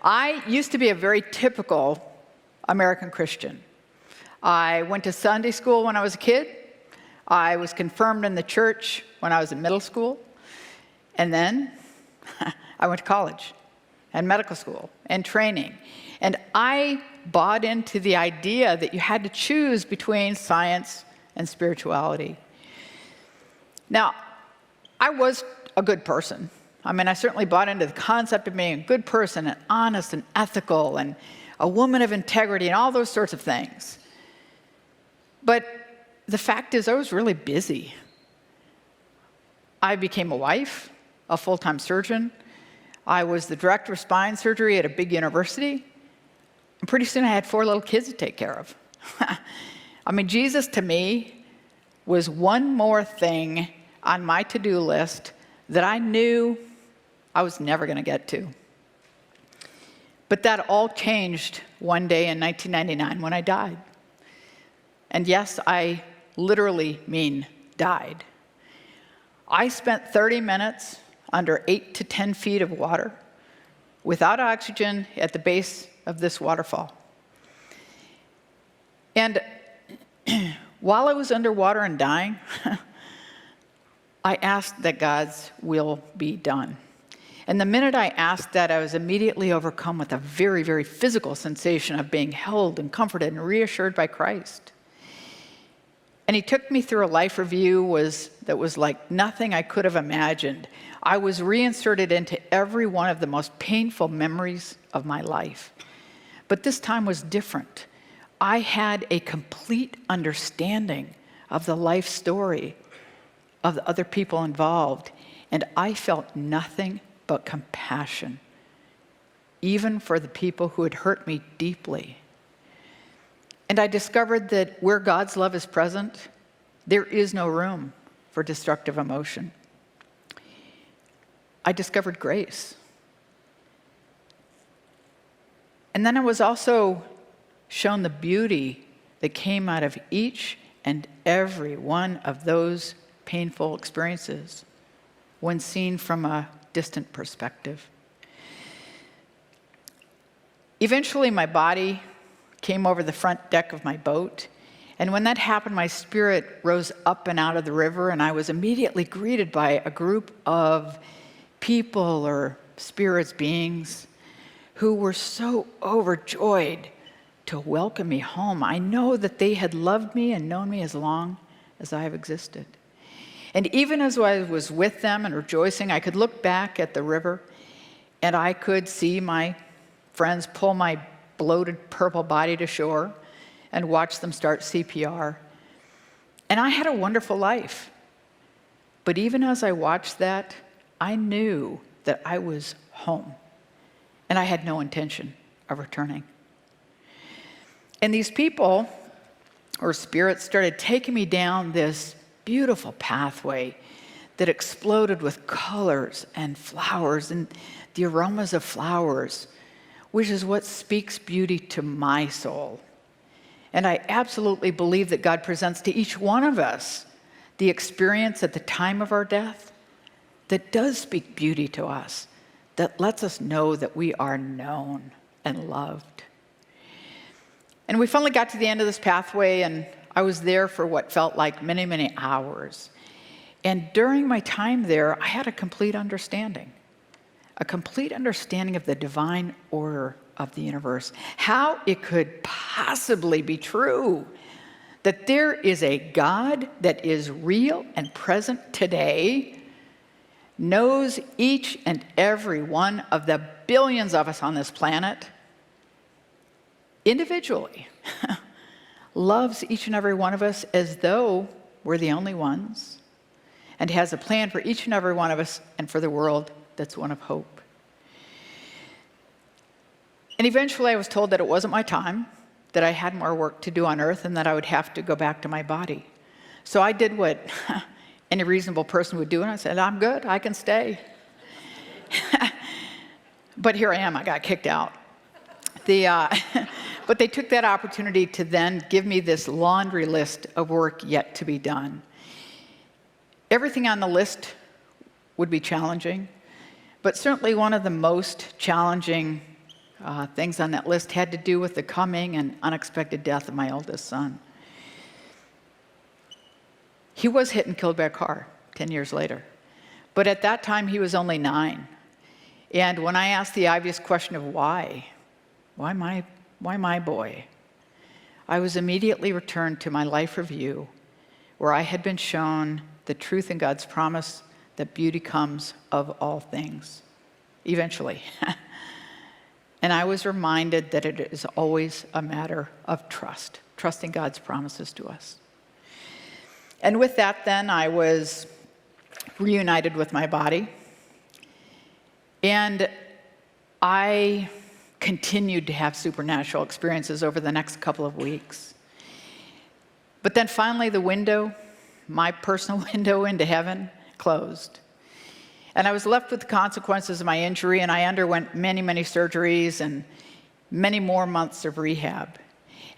I used to be a very typical American Christian. I went to Sunday school when I was a kid. I was confirmed in the church when I was in middle school. And then I went to college and medical school and training. And I bought into the idea that you had to choose between science and spirituality. Now, I was a good person. I mean, I certainly bought into the concept of being a good person and honest and ethical and a woman of integrity and all those sorts of things. But the fact is, I was really busy. I became a wife, a full-time surgeon. I was the director of spine surgery at a big university. And pretty soon I had 4 little kids to take care of. I mean, Jesus to me was one more thing on my to-do list that I knew I was never going to get to. But that all changed one day in 1999 when I died. And yes, I literally mean died. I spent 30 minutes under 8 to 10 feet of water without oxygen at the base of this waterfall. And while I was underwater and dying, I asked that God's will be done. And the minute I asked that, I was immediately overcome with a very, very physical sensation of being held and comforted and reassured by Christ. And he took me through a life review that was like nothing I could have imagined. I was reinserted into every one of the most painful memories of my life. But this time was different. I had a complete understanding of the life story of the other people involved, and I felt nothing but compassion, even for the people who had hurt me deeply. And I discovered that where God's love is present, there is no room for destructive emotion. I discovered grace. And then I was also shown the beauty that came out of each and every one of those painful experiences when seen from a distant perspective. Eventually, my body came over the front deck of my boat, and when that happened, my spirit rose up and out of the river, and I was immediately greeted by a group of people or spirits, beings, who were so overjoyed to welcome me home. I know that they had loved me and known me as long as I have existed. And even as I was with them and rejoicing, I could look back at the river and I could see my friends pull my bloated purple body to shore and watch them start CPR. And I had a wonderful life. But even as I watched that, I knew that I was home and I had no intention of returning. And these people, or spirits, started taking me down this beautiful pathway that exploded with colors and flowers and the aromas of flowers, which is what speaks beauty to my soul. And I absolutely believe that God presents to each one of us the experience at the time of our death that does speak beauty to us, that lets us know that we are known and loved. And we finally got to the end of this pathway, and I was there for what felt like many, many hours. And during my time there, I had a complete understanding of the divine order of the universe, how it could possibly be true that there is a God that is real and present today, knows each and every one of the billions of us on this planet individually, loves each and every one of us as though we're the only ones, and has a plan for each and every one of us and for the world that's one of hope. And eventually I was told that it wasn't my time, that I had more work to do on earth, and that I would have to go back to my body. So I did what any reasonable person would do, and I said, I'm good, I can stay. But here I am, I got kicked out. But they took that opportunity to then give me this laundry list of work yet to be done. Everything on the list would be challenging, but certainly one of the most challenging Things on that list had to do with the coming and unexpected death of my oldest son. He was hit and killed by a car 10 years later. But at that time, he was only 9. And when I asked the obvious question of why my boy, I was immediately returned to my life review, where I had been shown the truth in God's promise that beauty comes of all things, eventually. And I was reminded that it is always a matter of trust, trusting God's promises to us. And with that, then, I was reunited with my body. And I continued to have supernatural experiences over the next couple of weeks. But then finally, the window, my personal window into heaven, closed. And I was left with the consequences of my injury, and I underwent many, many surgeries and many more months of rehab.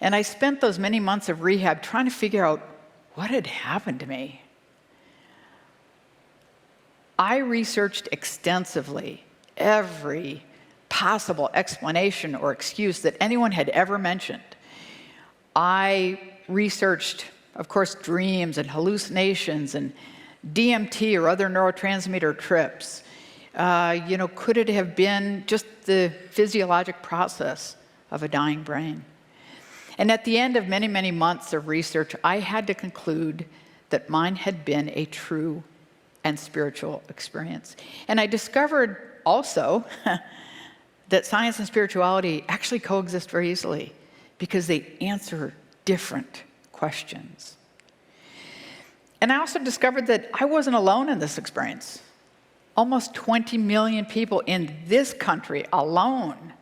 And I spent those many months of rehab trying to figure out what had happened to me. I researched extensively every possible explanation or excuse that anyone had ever mentioned. I researched, of course, dreams and hallucinations and DMT or other neurotransmitter trips. Could it have been just the physiologic process of a dying brain? And at the end of many, many months of research, I had to conclude that mine had been a true and spiritual experience. And I discovered also that science and spirituality actually coexist very easily because they answer different questions. And I also discovered that I wasn't alone in this experience. Almost 20 million people in this country alone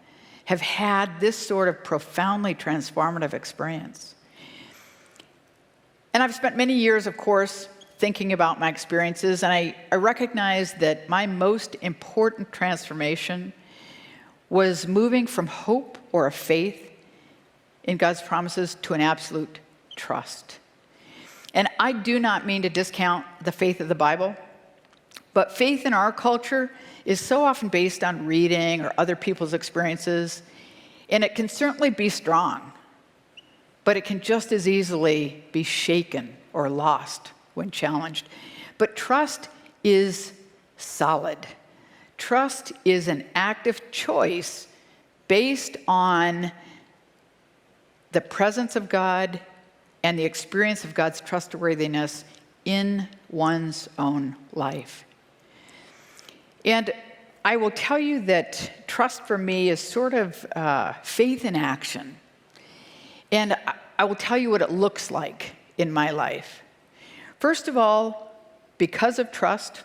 have had this sort of profoundly transformative experience. And I've spent many years, of course, thinking about my experiences, and I recognize that my most important transformation was moving from hope or a faith in God's promises to an absolute trust. And I do not mean to discount the faith of the Bible, but faith in our culture is so often based on reading or other people's experiences, and it can certainly be strong, but it can just as easily be shaken or lost when challenged. But trust is solid. Trust is an active choice based on the presence of God and the experience of God's trustworthiness in one's own life. And I will tell you that trust for me is sort of faith in action. And I will tell you what it looks like in my life. First of all, because of trust,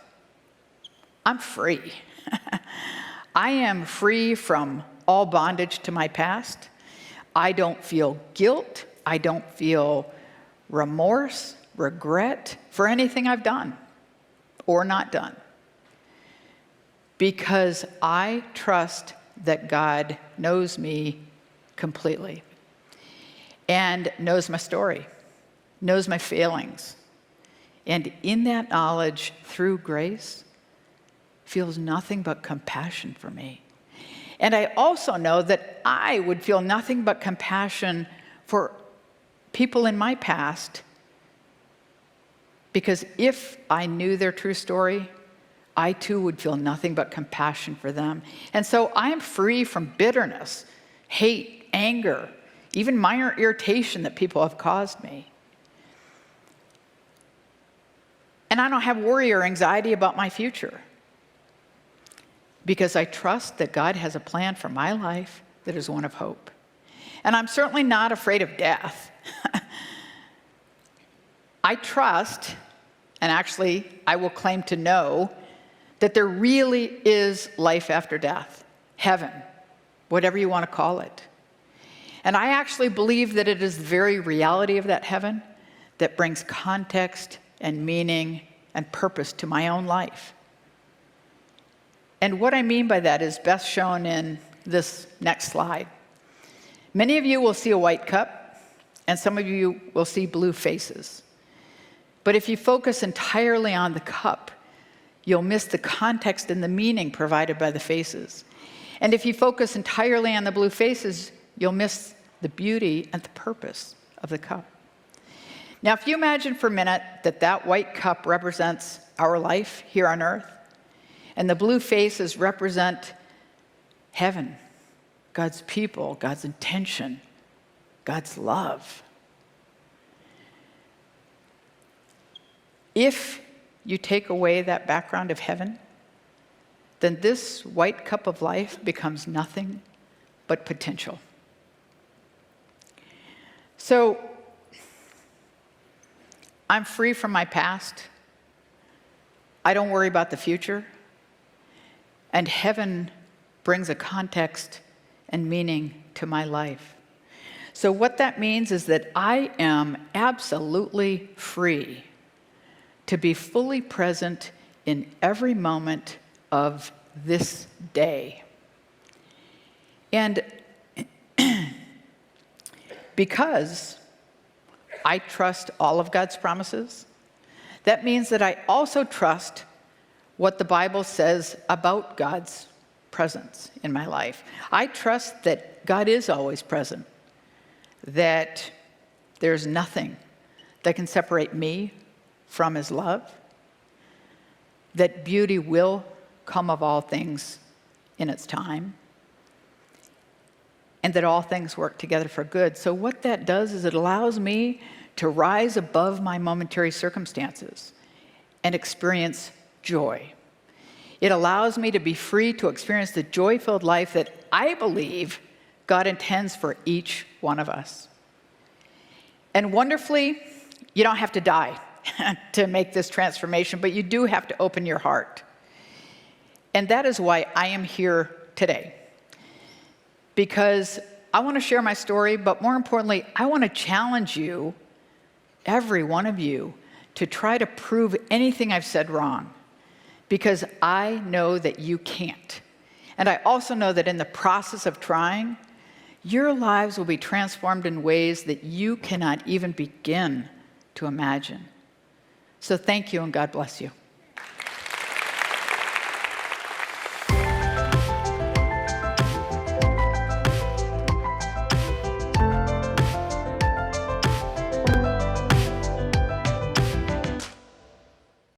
I'm free. I am free from all bondage to my past. I don't feel guilt. I don't feel remorse, regret for anything I've done or not done. Because I trust that God knows me completely and knows my story, knows my failings. And in that knowledge, through grace, feels nothing but compassion for me. And I also know that I would feel nothing but compassion for people in my past, because if I knew their true story, I too would feel nothing but compassion for them. And so I am free from bitterness, hate, anger, even minor irritation that people have caused me. And I don't have worry or anxiety about my future, because I trust that God has a plan for my life that is one of hope. And I'm certainly not afraid of death. I trust, and actually I will claim to know, that there really is life after death, heaven, whatever you want to call it. And I actually believe that it is the very reality of that heaven that brings context and meaning and purpose to my own life. And what I mean by that is best shown in this next slide. Many of you will see a white cup, and some of you will see blue faces. But if you focus entirely on the cup, you'll miss the context and the meaning provided by the faces. And if you focus entirely on the blue faces, you'll miss the beauty and the purpose of the cup. Now, if you imagine for a minute that that white cup represents our life here on earth, and the blue faces represent heaven, God's people, God's intention, God's love. If you take away that background of heaven, then this white cup of life becomes nothing but potential. So, I'm free from my past. I don't worry about the future. And heaven brings a context and meaning to my life. So what that means is that I am absolutely free to be fully present in every moment of this day. And because I trust all of God's promises, that means that I also trust what the Bible says about God's presence in my life. I trust that God is always present, that there's nothing that can separate me from his love, that beauty will come of all things in its time, and that all things work together for good. So what that does is it allows me to rise above my momentary circumstances and experience joy. It allows me to be free to experience the joy-filled life that I believe God intends for each one of us. And wonderfully, you don't have to die to make this transformation, but you do have to open your heart. And that is why I am here today. Because I want to share my story, but more importantly, I want to challenge you, every one of you, to try to prove anything I've said wrong. Because I know that you can't. And I also know that in the process of trying, your lives will be transformed in ways that you cannot even begin to imagine. So thank you, and God bless you.